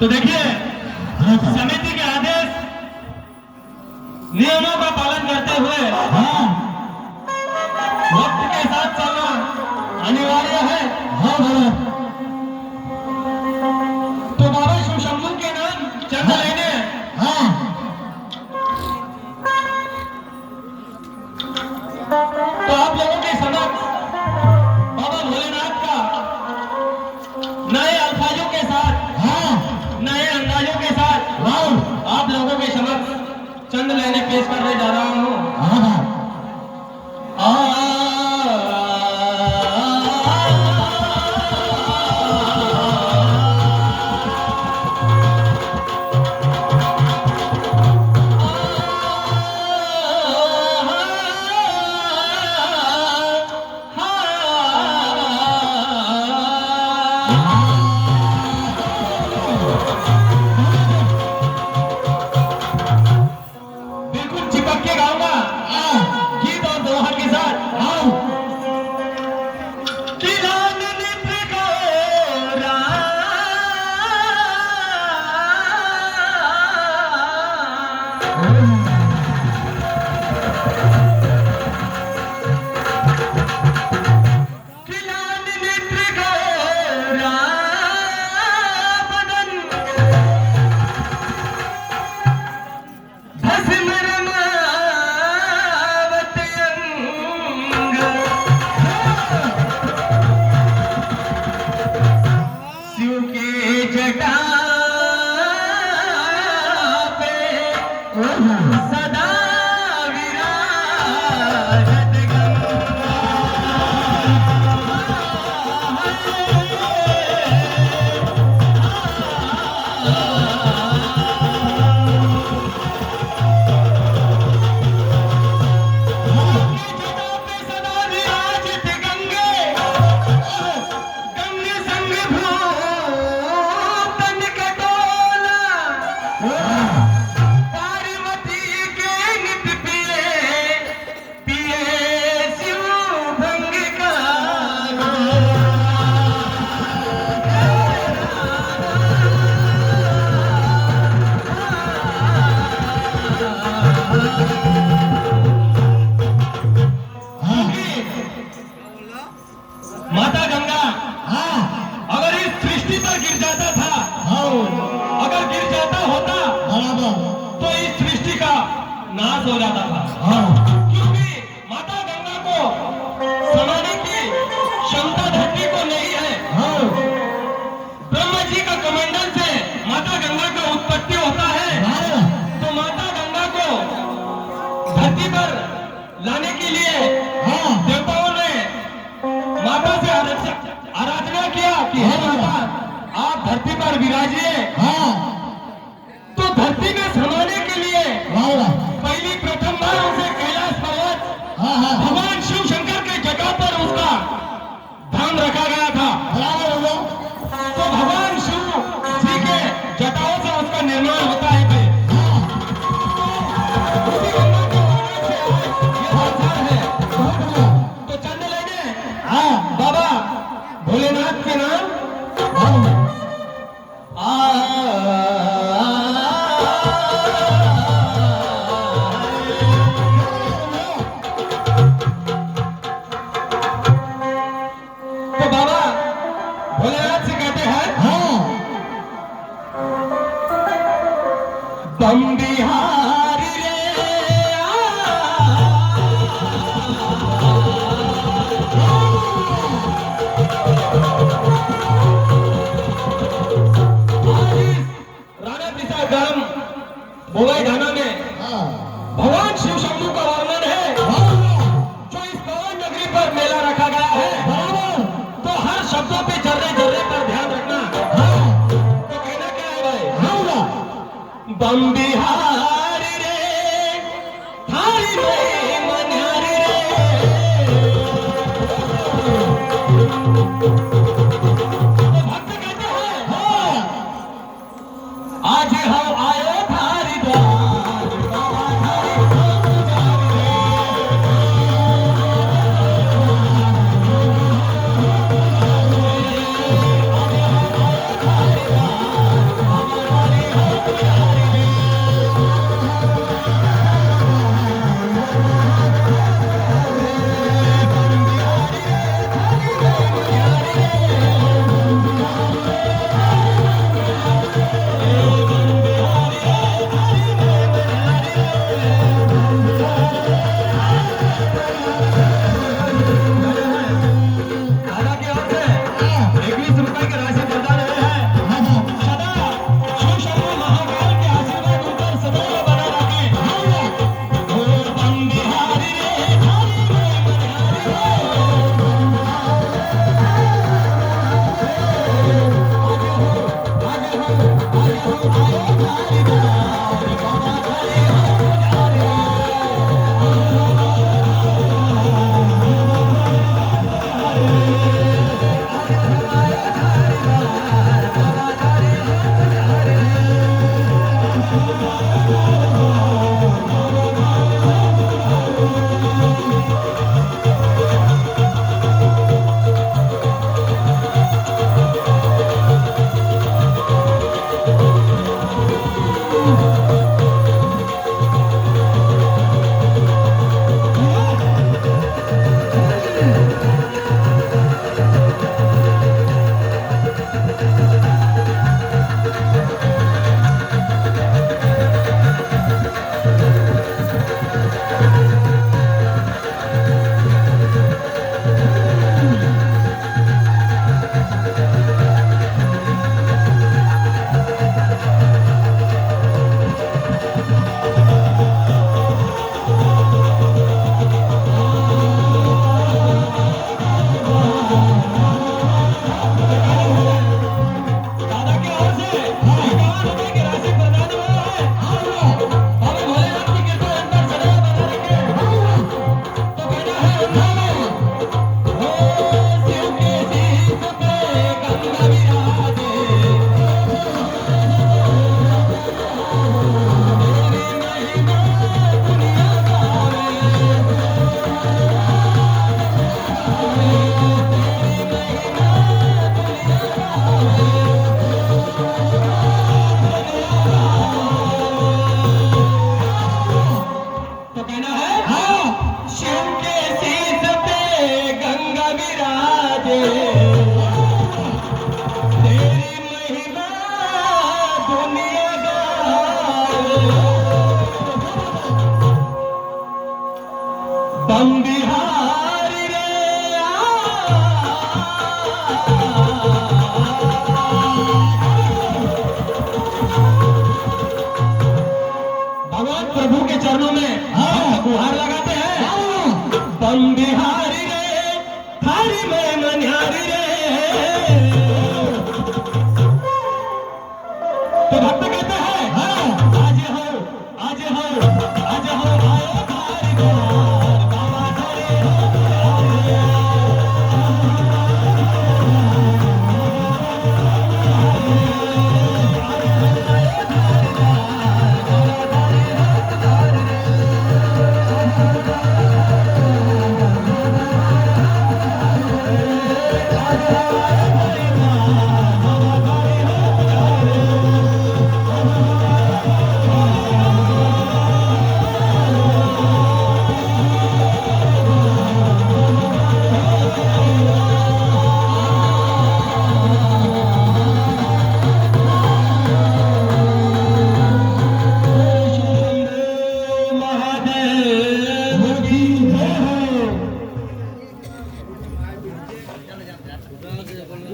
तो देखिए, समिति के आदेश नियमों का पालन करते हुए वक्त के साथ चलना अनिवार्य है। तो बाबा शिव शंभू के नाम चंद लेने तो आप लोगों के समक्ष बाबा भोलेनाथ का नए अल्फाजों के साथ, नए अंदाजों के साथ आप लोगों के समक्ष चंद लेने पेश करने जा रहा हूं। माता गंगा अगर इस सृष्टि पर गिर जाता था, अगर गिर जाता होता तो इस सृष्टि का नाश हो जाता था। क्योंकि माता गंगा को समाने की क्षमता धरती को नहीं है। ब्रह्मा जी का कमंडल से माता गंगा का उत्पत्ति होता है। तो माता गंगा को धरती पर लाने के लिए देवताओं ने माता से आराधना किया कि हे माता, आप धरती पर विराजिए। तो धरती में समाने के लिए पहली प्रथम बार उसे कैलाश पर्वत भगवान शिव शंकर के जगह पर उसका धाम रखा गया था। तो भगवान शिव जी के जटाओं से उसका निर्माण होता है। तो चंद लेने बाबा भोलेनाथ के नाम तो बाबा भोलेनाथ से कहते हैं बम बिहारी भोले गाना में भगवान शिव शंभू का वर्णन है जो इस पवन नगरी पर मेला रखा गया है। तो हर शब्दों पे जर्रे जर्रे पर ध्यान रखना। तो कहना क्या है भाई, बम बिहारी रे थारी में मन्यारी रे। तो भक्त कहते हैं आज हम आए थारी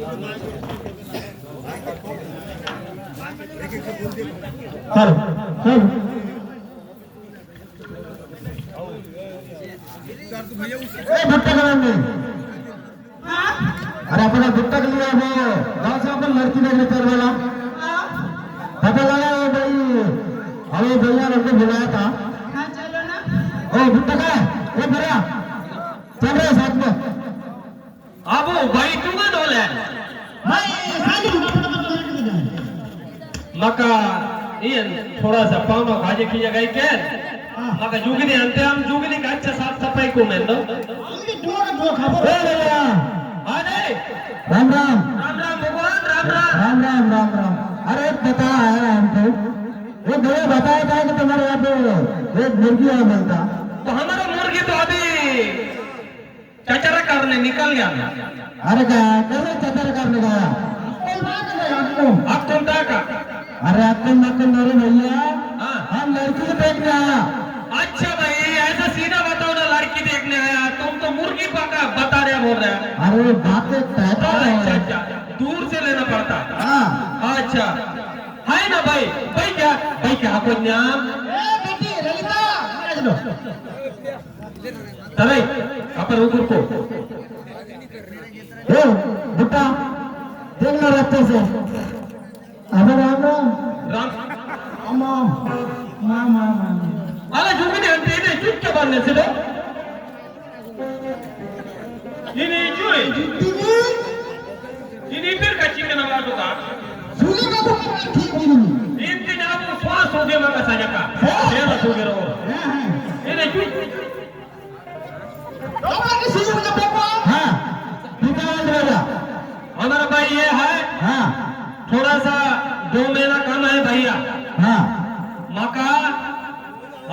चल चल भुट्टा कराएंगे। अरे अपना भुट्टा के लिए वो गाँव से अपन लड़की देखने चल वाला पता लगा वो भाई अरे भैया हमको बुलाया था। हाँ चलो ना। ओ भुट्टा का है वो भैया चल रहे साथ में। अब भाई तुम्हें डोले मका इन थोड़ा सा पावनो खाजे की जगह के मका जुगनी अंते हम जुगनी का अच्छा साफ सफाई को में दो भैया अरे राम राम राम राम भगवान राम राम राम राम राम राम। अरे पता है हमको वो भैया बताया था कि तुम्हारे यहाँ पे एक मुर्गी है मिलता। तो हमारा मुर्गी तो अभी चचरा करने निकल गया अरे क्या कैसे चतर करने गया अब कौन था का अरे अक्कन नक्कन मेरे भैया हाँ। हम लड़की को देखने आया। अच्छा भाई ऐसा सीधा बताओ ना लड़की देखने आया तुम तो मुर्गी पका बता रहे बोल रहे हैं अरे बातें कहता अच्छा है। अच्छा दूर से लेना पड़ता हाँ अच्छा है ना भाई भाई क्या आपको नाम तभी अपन ऊपर को ए बेटा देख लो रास्ते से। अबे राम राम राम अम्मा मामा अरे जुगने अंते ने चुप के बनने से दो ini cuy ini फिर कच्ची के नवा तो का सुने का तो ठीक नहीं। इन दिन आप श्वास हो गया मका सजा का ये ना हो गया ini cuy हाँ ठीक है भैया। हमारा भाई ये है हाँ थोड़ा सा 2 महीना कम है भैया हाँ मका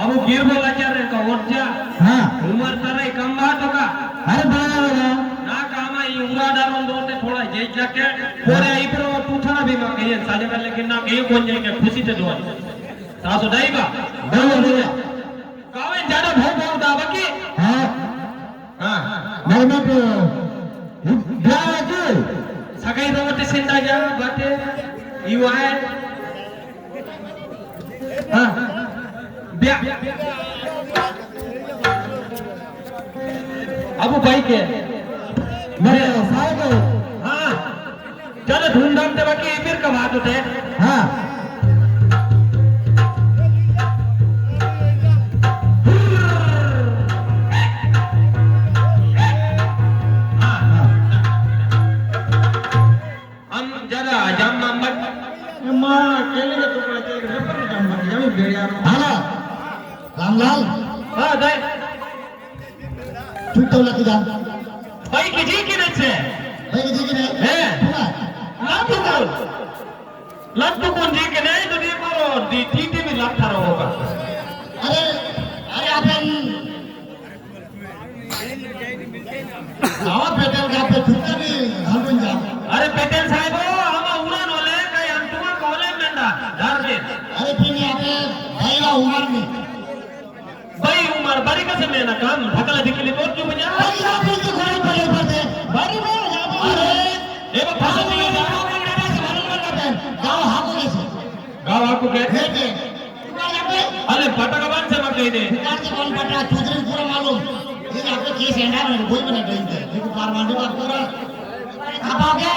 अब गिर बोला क्या रे का और जा हाँ उम्र तरह कम बात होगा अरे बड़ा बड़ा ना काम है उड़ा डारों दोते थोड़ा जे जाके पूरे इधर वो टूटना भी मका ये साजे कर लेकिन ना ये कौन जाएगा खुशी से दो सासु दाईबा भैया भैया कावे ज्यादा भोग भोग दावा की हाँ हां मैंने तो क्या जी सगाई रोटे सिंदा जा बाटे यू है हां ब्या अबू भाई के मेरे साहब हाँ चलो धूमधाम से बाकी फिर कब हाथ उठे हाँ हम जरा जाम नंबर हाला रामलाल हाँ दाई छूट तो लग जा भाई की जी की नहीं है भाई जी की नहीं है लट्टू कौन लट्टू कौन जी के नहीं तो देखो टीटी में लट्ठा होगा अरे अरे अपन आवाज पेटेल का पे छुट्टा भी हलवन जा। अरे पेटेल साहब हम उड़ान वाले कई हम तुम्हारे कॉलेज में ना डर के अरे फिर यहाँ पे भाईला उमर में भाई उम्र बड़ी कसम में ना काम ढकला दिखली तो क्यों बजा भाई यहाँ पे जो घोड़े पड़े पड़ते बड़ी में यहाँ पे अरे ये वो फसल नहीं होता गाँव हाथों कैसे गाँव आपको कहते भेज दे तुम्हारे यहाँ पे अरे पटाखा बंद से मत दे बिहार से कौन पटा चौधरी पूरा मालूम ये यहाँ पे केस एंडा में कोई बने ड्रेन थे देखो पारमांडी बात पूरा खापाओगे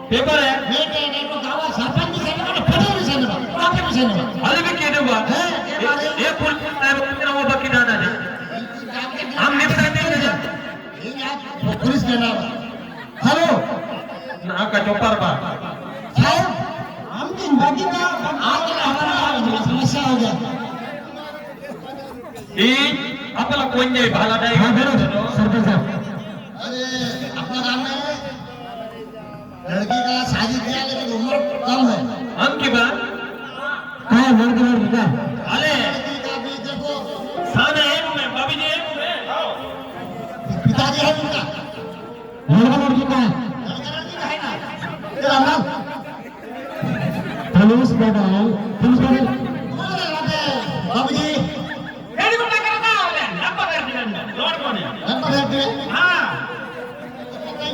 पेपर है बेटे ने तो गाँव सरपंच भी सेने वाले पटेल भी सेने वाले आपके भी सेने वाले अरे भी कहने हुआ ये फुल तेरा वो बाकी दादा जी हम निपटा देंगे पुलिस के नाम हेलो ना का चौपर बा साहब हम दिन बाकी का आज हमारा समस्या हो गया ये आपला कोण नाही भाला नाही हाँ बोलो सरपंच साहब। अरे अपना काम में लड़की का शादी किया लेकिन उम्र कम है। हम की बात हाँ लड़की का अरे लड़की का भी देखो साने एक में बाबी जी एक में आओ पिताजी है उनका लड़की का है लड़की का है ना तेरा नाम पुलिस बेटा है पुलिस बेटा बाबू जी गाड़ी को क्या करता है लंबा कर दिया लौट कौन है लंबा करते हां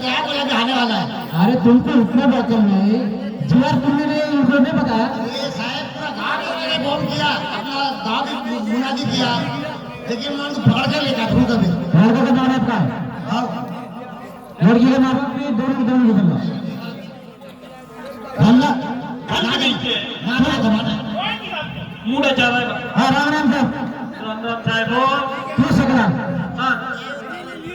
यहाँ को लगे आने वाला है अरे तुमको इतना बातों नहीं जीआर तुमने नहीं इनको नहीं बताया ये साहब पूरा घाट वगैरह फोन किया अपना दादी मुनादी किया लेकिन मैं उनको पकड़ कर लेकर दूँ कभी लड़का का माँ बाप का है हाँ लड़की के माँ बाप भी दोनों की बंदा मुड़ा जा रहा है। हाँ राम राम साहब राम राम साहब। क्यों सकला हाँ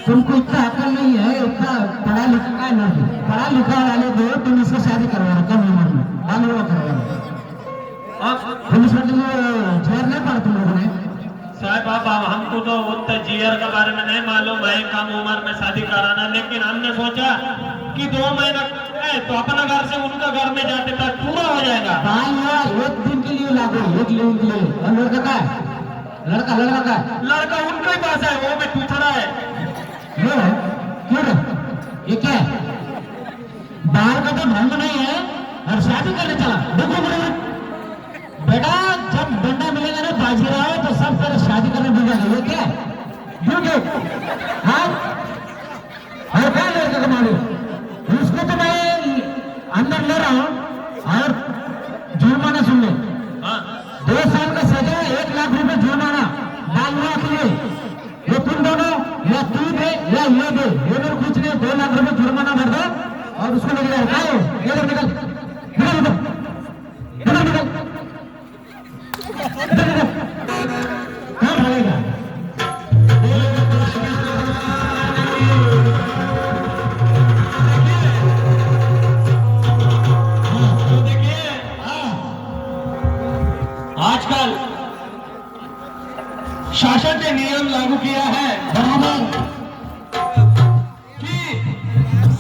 तुमको इतना अकल नहीं है इतना पढ़ा लिखा का नहीं पढ़ा लिखा वाले को तुम इससे शादी करवा रहे कम उम्र में बाल विवाह करवा रहे तुम इसमें जोर नहीं पड़ा तुम लोगों ने साहब अब हमको तो उतना जीआर के बारे में नहीं मालूम है कम उम्र में शादी कराना, लेकिन हमने सोचा कि 2 महीना तो अपना घर से उनका घर में जाते तक पूरा हो जाएगा। बाल विवाह एक दिन के लिए लागू एक दिन के लिए और लड़का का है लड़का का है लड़का उनके ही पास है, वो भी टूथड़ा है। क्यों है क्यों है ये क्या है बाल का तो ढंग नहीं है और शादी करने चला देखो बेटा जब बंदा मिलेगा ना बाजी रहा है तो सब फिर शादी करने मिल जाएगा ये क्या है हाँ और क्या लड़का का मालूम उसको तो मैं अंदर ले रहा हूँ और जुर्माना सुन ले हाँ 2 साल का सजा 1 लाख रुपए जुर्माना बाल विवाह के लिए ये तुम दोनों या तू दे या ये दे ये मेरे कुछ नहीं 2 लाख रुपए जुर्माना भर दो और उसको लेके जाओ क्या हो इधर निकल निकल निकल निकल निकल निकल कहाँ भागेगा आजकल शासन ने नियम लागू किया है बराबर कि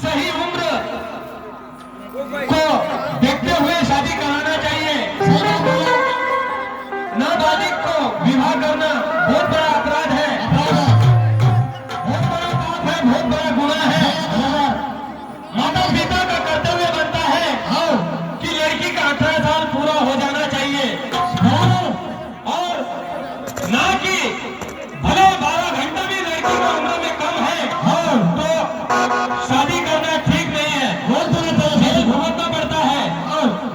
सही उम्र को देखते हुए शादी कराना चाहिए। नाबालिग को विवाह करना बहुत बड़ा अपराध है, बहुत बड़ा पाप है, बहुत बड़ा गुनाह है। माता पिता का कर्तव्य बनता है कि लड़की का 18 साल पूरा हो जाना चाहिए और ना कि भले 12 घंटा भी लड़की की उम्र में कम है तो शादी करना ठीक नहीं है, जेल भुगतना पड़ता है।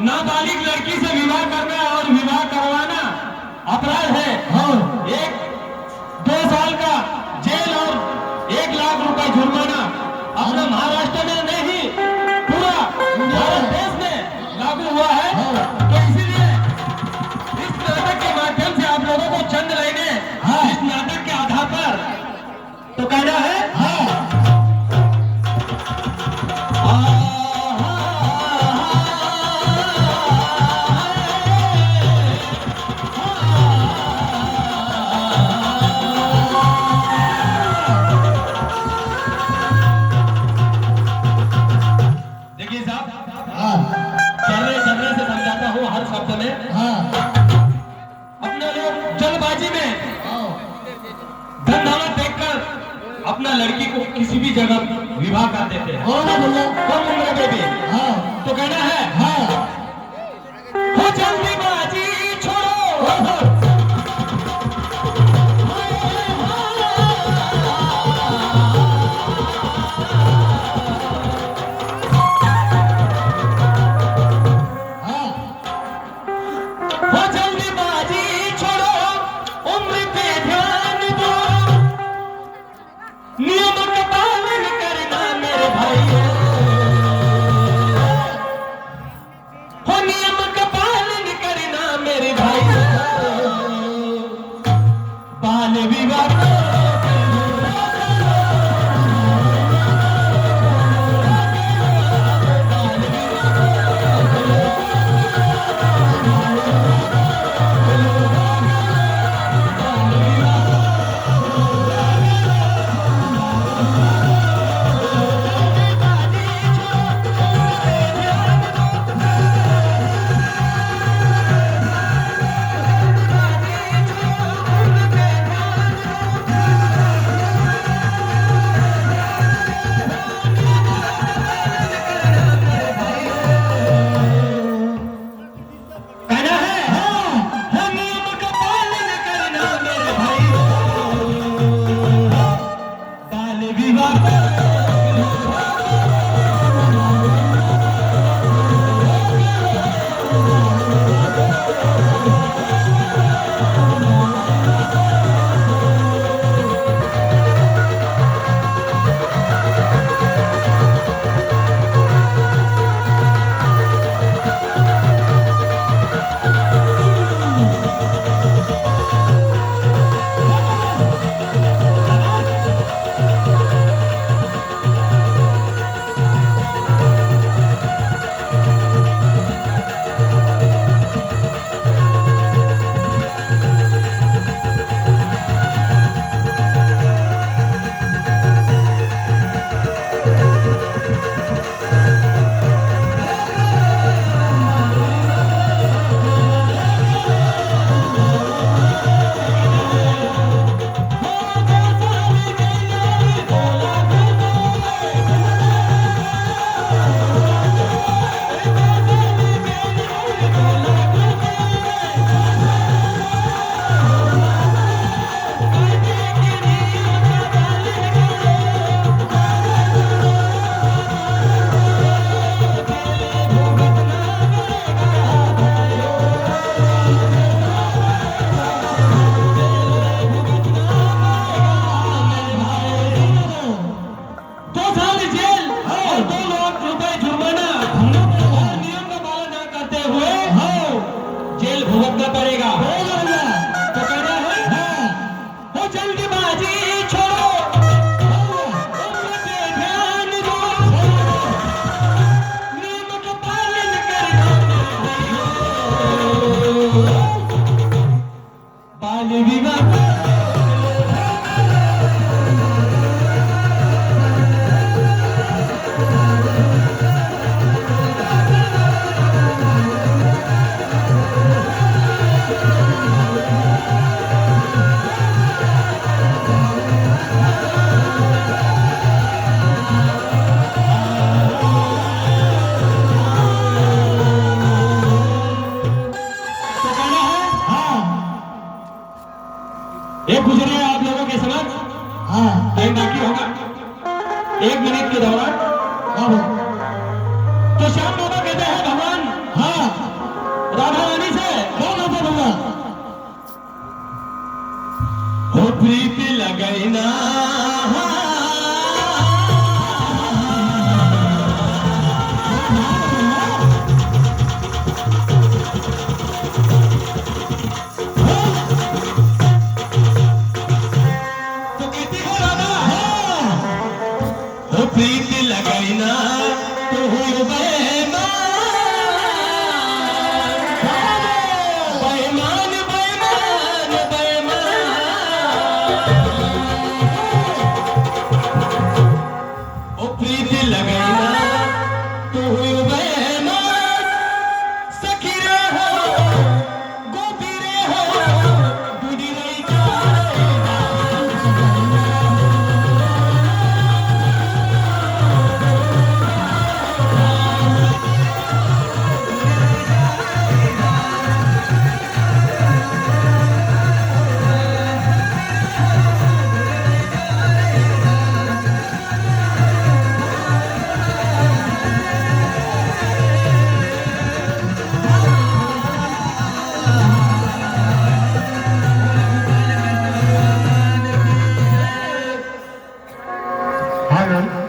नाबालिग लड़की से विवाह करना और विवाह करवाना अपराध है। 2 साल का जेल और 1 लाख रुपए जुर्माना अपना महाराष्ट्र में नहीं पूरा भारत देश में लागू हुआ है। तो इसीलिए इस नाटक के माध्यम से आप लोगों को चंद लाइनें इस नाटक के आधार पर तो कहना है देखिए साहब, चलने से समझाता हूँ हर शब्द में। अपना लोग जल्दबाजी में धन देखकर अपना लड़की को किसी भी जगह विवाह कर देते हैं कम उम्र में भी। तो कहना है हो जल्दबाजी छोड़ो हो जल्दबाजी छोड़ो उम्र पे ध्यान दो, नियम का पालन करना मेरे भाई। देवराट हाँ भाई तो श्याम बाबा कहते हैं भगवान हाँ राधा रानी से क्या कहते भैया हो प्रीति लगैना तो कहती हो राधा हो प्रीति लगैना तो हो बेईमान बेईमान बेईमान ओ प्रीति लगैना तो हो